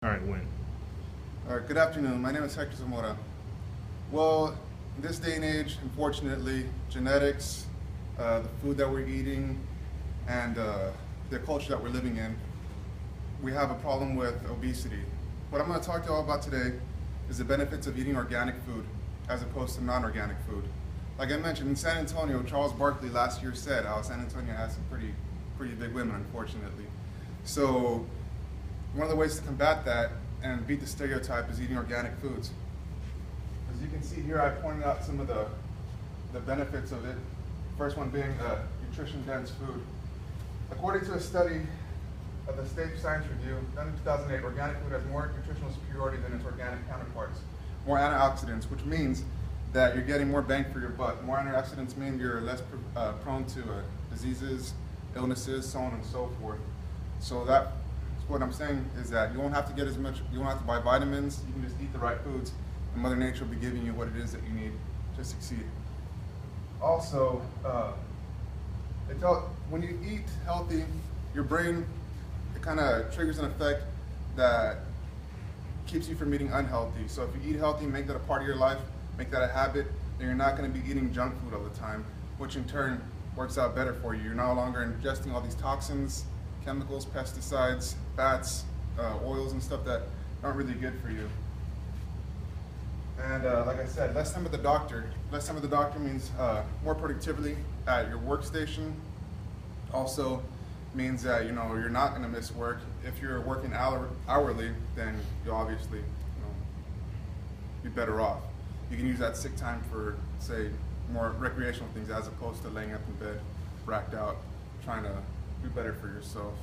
All right, when? All right, good afternoon. My name is Hector Zamora. Well, in this day and age, unfortunately, genetics, the food that we're eating, and the culture that we're living in, we have a problem with obesity. What I'm going to talk to you all about today is the benefits of eating organic food as opposed to non-organic food. Like I mentioned, in San Antonio, Charles Barkley last year said how San Antonio has some pretty big women, unfortunately. So one of the ways to combat that and beat the stereotype is eating organic foods. As you can see here, I pointed out some of the benefits of it. First one being nutrition-dense food. According to a study of the State Science Review done in 2008, organic food has more nutritional superiority than its organic counterparts. More antioxidants, which means that you're getting more bang for your buck. More antioxidants mean you're less prone to diseases, illnesses, so on and so forth. So that's what I'm saying is that you won't have to get as much, you won't have to buy vitamins, you can just eat the right foods, and Mother Nature will be giving you what it is that you need to succeed. Also, when you eat healthy, your brain, it kind of triggers an effect that keeps you from eating unhealthy. So if you eat healthy, make that a part of your life, make that a habit, then you're not going to be eating junk food all the time, which in turn works out better for you. You're no longer ingesting all these toxins, chemicals, pesticides, fats, oils and stuff that aren't really good for you. And like I said, less time with the doctor. Less time with the doctor means more productivity at your workstation. Also means that you're not going to miss work. If you're working hourly, then you'll obviously be better off. You can use that sick time for, say, more recreational things as opposed to laying up in bed, racked out, trying to do better for yourself.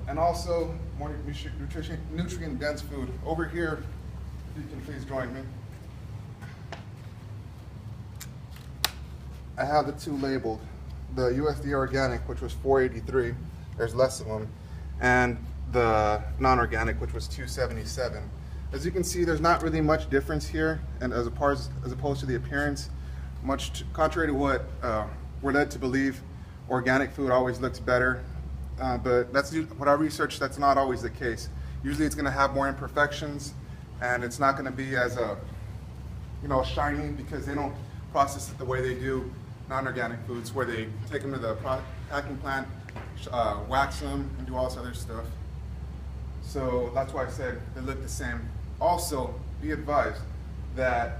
And also more nutrient-dense food. Over here, if you can please join me. I have the two labeled. The USDA organic, which was $4.83, there's less of them, and the non-organic, which was $2.77. As you can see, there's not really much difference here, and as opposed to the appearance, contrary to what we're led to believe, organic food always looks better. But that's what I researched. That's not always the case. Usually, it's going to have more imperfections, and it's not going to be as shiny because they don't process it the way they do non-organic foods, where they take them to the packing plant, wax them, and do all this other stuff. So that's why I said they look the same. Also, be advised that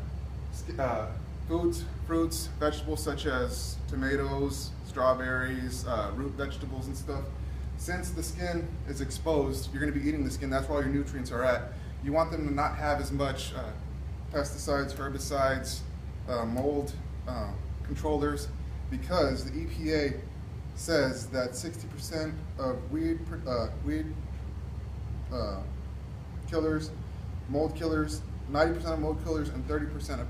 fruits, vegetables such as tomatoes, strawberries, root vegetables and stuff, since the skin is exposed, you're going to be eating the skin, that's where all your nutrients are at. You want them to not have as much pesticides, herbicides, mold controllers, because the EPA says that 60% of weed killers, mold killers, 90% of mold killers, and 30% of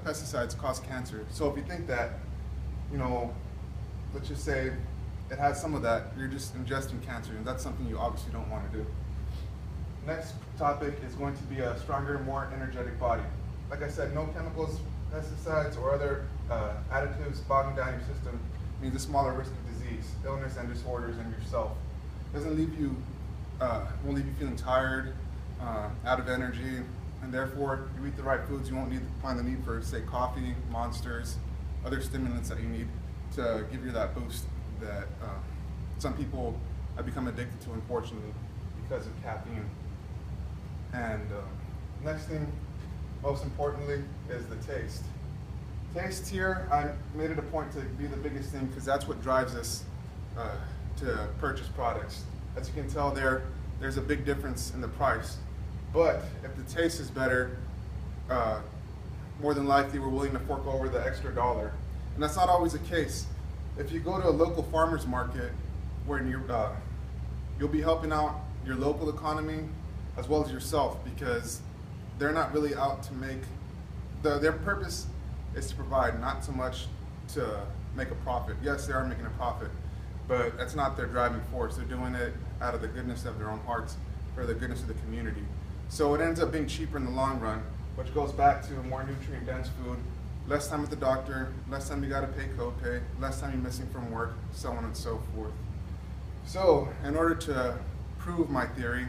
pesticides cause cancer. So if you think that, let's just say it has some of that, you're just ingesting cancer, and that's something you obviously don't want to do. Next topic is going to be a stronger, more energetic body. Like I said, no chemicals, pesticides, or other additives bogging down your system means a smaller risk of disease, illness, and disorders in yourself. It doesn't leave you, won't leave you feeling tired, out of energy, and therefore, you eat the right foods, you won't find the need for, say, coffee, Monsters, other stimulants that you need to give you that boost that some people have become addicted to, unfortunately, because of caffeine. And next thing, most importantly, is the taste. Taste here, I made it a point to be the biggest thing because that's what drives us to purchase products. As you can tell there's a big difference in the price. But if the taste is better, more than likely we're willing to fork over the extra dollar. And that's not always the case. If you go to a local farmer's market, where you'll be helping out your local economy as well as yourself, because they're not really out to make, their purpose is to provide, not so much to make a profit. Yes, they are making a profit, but that's not their driving force. They're doing it out of the goodness of their own hearts, for the goodness of the community. So it ends up being cheaper in the long run, which goes back to more nutrient-dense food, less time with the doctor, less time you gotta pay copay, less time you're missing from work, so on and so forth. So, in order to prove my theory,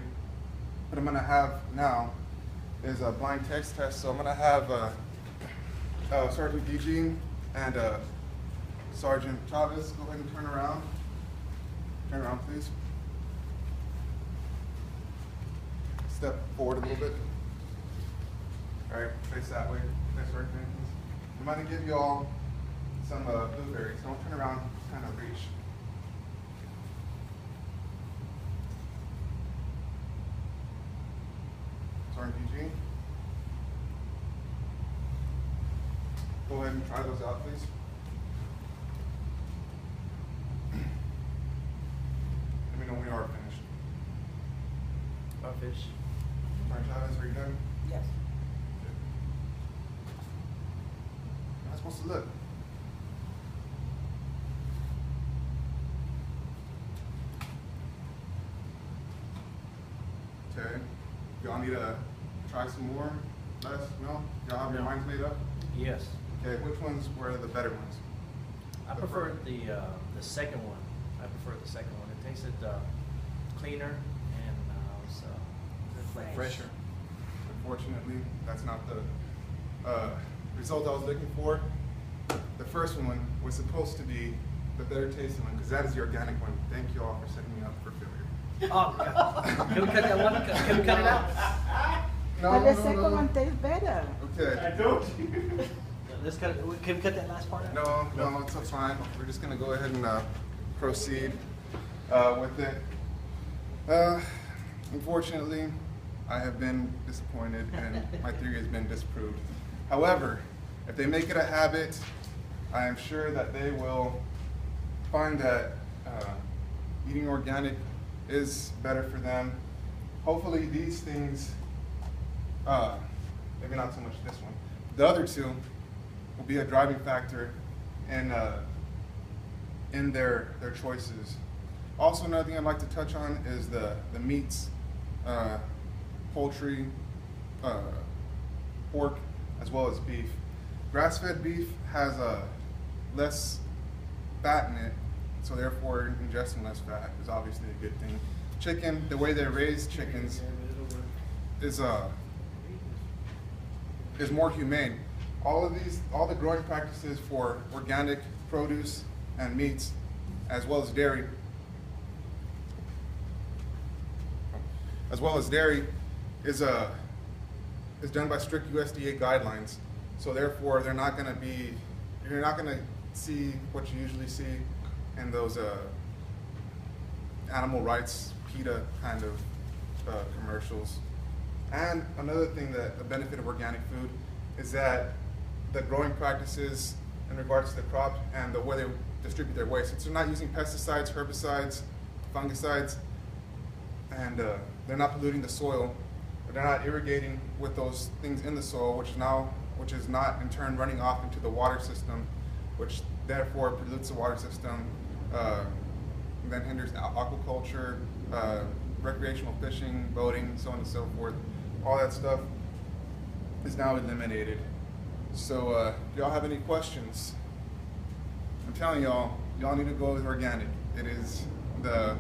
what I'm gonna have now is a blind text test. So I'm gonna have Sergeant Eugene and Sergeant Chavez go ahead and turn around. Turn around, please. Step forward a little bit. All right, face that way. Face Sergeant Jenkins. I'm gonna give you all some blueberries. Don't turn around, kind of reach. Sergeant Eugene. Go ahead and try those out, please. Let me know when you are finished. I'll finish. Sergeant Chavez, are you done? Yes. Good. How am I supposed to look? Okay. Y'all need to try some more? Less? No? Y'all have your minds made up? Yes. Okay, which ones were the better ones? I prefer the second one. I prefer the second one. It tasted cleaner and was fresher. Unfortunately, that's not the result I was looking for. The first one was supposed to be the better tasting one, because that is the organic one. Thank you all for setting me up for failure. Oh, God. Can we cut that one? Can we cut it out? No, But the no, second no. one tastes better. Okay. I told you. Let's cut it. Can we cut that last part out? No, it's fine. We're just going to go ahead and proceed with it. Unfortunately, I have been disappointed and my theory has been disproved. However, if they make it a habit, I am sure that they will find that eating organic is better for them. Hopefully these things, maybe not so much this one, the other two will be a driving factor in their choices. Also, another thing I'd like to touch on is the meats, poultry, pork, as well as beef. Grass-fed beef has less fat in it, so therefore ingesting less fat is obviously a good thing. Chicken, the way they raise chickens is more humane. All the growing practices for organic produce and meats, as well as dairy, is done by strict USDA guidelines. So therefore, you're not going to see what you usually see in those animal rights PETA kind of commercials. And another thing a benefit of organic food is that the growing practices in regards to the crop and the way they distribute their waste. So they're not using pesticides, herbicides, fungicides, and they're not polluting the soil. They're not irrigating with those things in the soil, which is not in turn running off into the water system, which therefore pollutes the water system, and then hinders aquaculture, recreational fishing, boating, so on and so forth. All that stuff is now eliminated. So do y'all have any questions? I'm telling y'all need to go with organic. It is the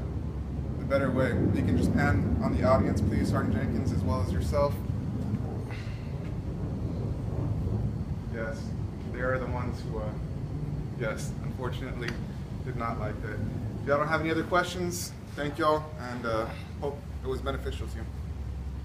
better way. You can just pan on the audience, please, Sergeant Jenkins, as well as yourself. Yes, they are the ones who, yes, unfortunately, did not like that. If y'all don't have any other questions, thank y'all, and hope it was beneficial to you.